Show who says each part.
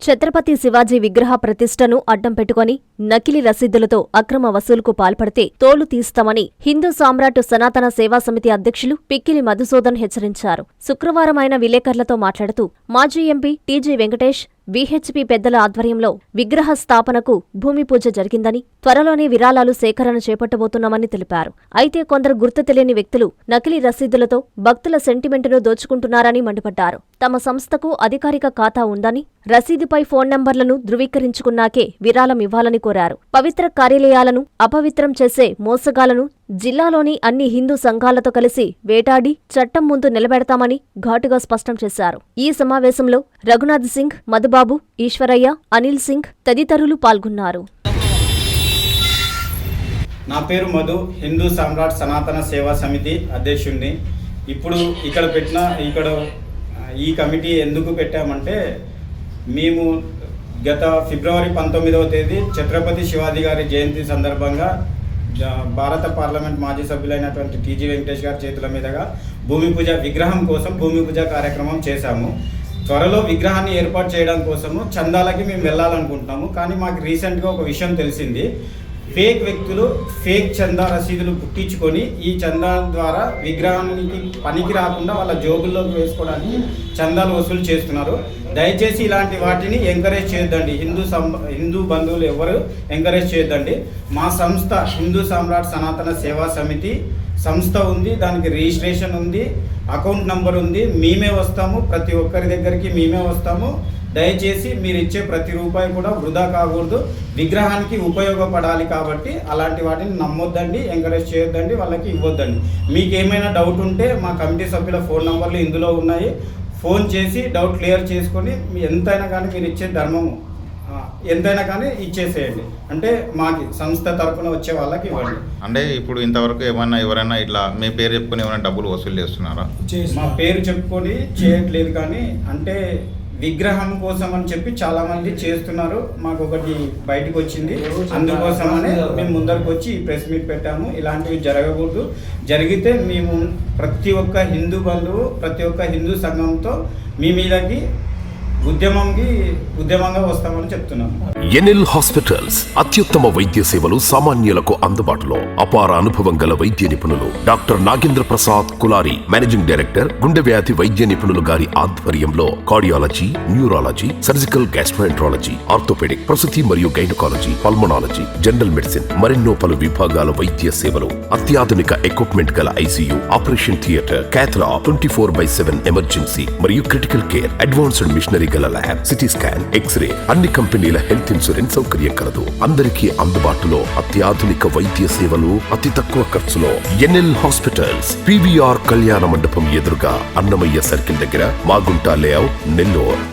Speaker 1: ఛత్రపతి శివాజీ విగ్రహ ప్రతిష్టను అడ్డం పెట్టుకుని నకిలీ రసీదులతో అక్రమ వసూలుకు పాల్పడితే తోలు తీస్తామని హిందూ సామ్రాట్ సనాతన సేవా సమితి అధ్యక్షులు పిక్కిలి మధుసూదన్ హెచ్చరించారు. శుక్రవారం ఆయన విలేకరులతో మాట్లాడుతూ మాజీ ఎంపీ టీజీ వెంకటేష్, వీహెచ్పీ పెద్దల ఆధ్వర్యంలో విగ్రహ స్థాపనకు భూమి పూజ జరిగిందని, త్వరలోనే విరాళాలు సేకరణ చేపట్టబోతున్నామని తెలిపారు. అయితే కొందరు గుర్తు తెలియని వ్యక్తులు నకిలీ రసీదులతో భక్తుల సెంటిమెంటును దోచుకుంటున్నారని మండిపడ్డారు. తమ సంస్థకు అధికారిక ఖాతా ఉందని, రసీదుపై ఫోన్ నంబర్లను ధృవీకరించుకున్నాకే విరాళం ఇవ్వాలని కోరారు. పవిత్ర కార్యాలయాలను అపవిత్రం చేసే మోసగాలను జిల్లాలోని అన్ని హిందూ సంఘాలతో కలిసి వేటాడి చట్టం ముందు నిలబెడతామని ఘాటుగా స్పష్టం చేశారు. ఈ సమావేశంలో రఘునాథ్ సింగ్, మధుబాబు, ఈశ్వరయ్య, అనిల్ సింగ్ తదితరులు పాల్గొన్నారు.
Speaker 2: నా పేరు మధు, హిందూ సామ్రాట్ సనాతన సేవా సమితి అధ్యక్షుడిని. ఇప్పుడు ఇక్కడ ఈ కమిటీ ఎందుకు పెట్టామంటే, మేము గత ఫిబ్రవరి 19వ తేదీ ఛత్రపతి శివాజీ గారి జయంతి సందర్భంగా భారత పార్లమెంట్ మాజీ సభ్యులైనటువంటి టీజీ వెంకటేష్ గారి చేతుల మీదుగా భూమి పూజ విగ్రహం కోసం భూమి పూజ కార్యక్రమం చేశాము. త్వరలో విగ్రహాన్ని ఏర్పాటు చేయడం కోసము చందాలకి మేము వెళ్ళాలనుకుంటున్నాము. కానీ మాకు రీసెంట్గా ఒక విషయం తెలిసింది. ఫేక్ వ్యక్తులు ఫేక్ చందా రసీదులు పుట్టించుకొని ఈ చందా ద్వారా విగ్రహానికి పనికి రాకుండా వాళ్ళ జోబుల్లోకి వేసుకోవడానికి చందాలు వసూలు చేస్తున్నారు. దయచేసి ఇలాంటి వాటిని ఎంకరేజ్ చేయొద్దండి. హిందూ బంధువులు ఎవరు ఎంకరేజ్ చేయొద్దండి. మా సంస్థ హిందూ సామ్రాట్ సనాతన సేవా సమితి సంస్థ ఉంది, దానికి రిజిస్ట్రేషన్ ఉంది, అకౌంట్ నంబర్ ఉంది. మేమే వస్తాము, ప్రతి ఒక్కరి దగ్గరికి మేమే వస్తాము. దయచేసి మీరు ఇచ్చే ప్రతి రూపాయి కూడా వృధా కాకూడదు, విగ్రహానికి ఉపయోగపడాలి. కాబట్టి అలాంటి వాటిని నమ్మొద్దండి, ఎంకరేజ్ చేయొద్దండి, వాళ్ళకి ఇవ్వద్దండి. మీకు ఏమైనా డౌట్ ఉంటే మా కమిటీ సభ్యుల ఫోన్ నంబర్లు ఇందులో ఉన్నాయి. ఫోన్ చేసి డౌట్ క్లియర్ చేసుకొని ఎంతైనా కానీ మీరు ఇచ్చే ధర్మము ఎంతైనా కానీ ఇచ్చేసేయండి. అంటే మాకి సంస్థ తరపున వచ్చే వాళ్ళకి ఇవ్వండి.
Speaker 3: అంటే ఇప్పుడు ఇంతవరకు ఎవరైనా ఇట్లా మీ పేరు చెప్పుకొని ఏమైనా డబ్బులు వసూలు చేస్తున్నారా?
Speaker 2: మా పేరు చెప్పుకొని చేయట్లేదు, కానీ అంటే విగ్రహం కోసం అని చెప్పి చాలా మంది చేస్తున్నారు. మాకు ఒకటి బయటకు వచ్చింది, అందుకోసమనే మేము ముందరకు వచ్చి ప్రెస్ మీట్ పెట్టాము. ఇలాంటివి జరగకూడదు. జరిగితే మేము ప్రతి ఒక్క హిందూ బంధువు, ప్రతి ఒక్క హిందూ సంఘంతో మీ మీదకి ఉద్యమంగా వస్తామని చెప్తున్నాను.
Speaker 4: ఎన్ఎల్ హాస్పిటల్స్ అత్యుత్తమ వైద్య సేవలు సామాన్యులకు అందుబాటులో. అపార అనుభవం గల వైద్య నిపుణులు doctor Nagendra Prasad Kulari, managing director, గుండె వ్యాధి వైద్య నిపుణులు గారి ఆధ్వర్యంలో cardiology, neurology, surgical gastroenterology, orthopaedic, ప్రసూతి మరియు గైనకాలజీ, పల్మనాలజీ, జనరల్ మెడిసిన్ మరెన్నో పలు విభాగాల వైద్య సేవలు. అత్యాధునిక ఎక్విప్మెంట్ గల ఐసీయూ, ఆపరేషన్ థియేటర్, క్యాథ్లా, 24/7 ఎమర్జెన్సీ మరియు క్రిటికల్ కేర్, అడ్వాన్స్డ్ మిషనరీ గల ల్యాబ్, సిటీ స్కాన్, ఎక్స్రే, అన్ని కంపెనీల హెల్త్ ఇన్సూరెన్స్ సౌకర్యం కలదు. అందరికీ అందుబాటులో అత్యాధునిక వైద్య సేవలు అతి తక్కువ ఖర్చులో. ఎన్ఎల్ హాస్పిటల్స్, PVR కళ్యాణ మండపం ఎదురుగా, అన్నమయ్య సర్కిల్ దగ్గర, మాగుంట లేఅవుట్, నెల్లూరు.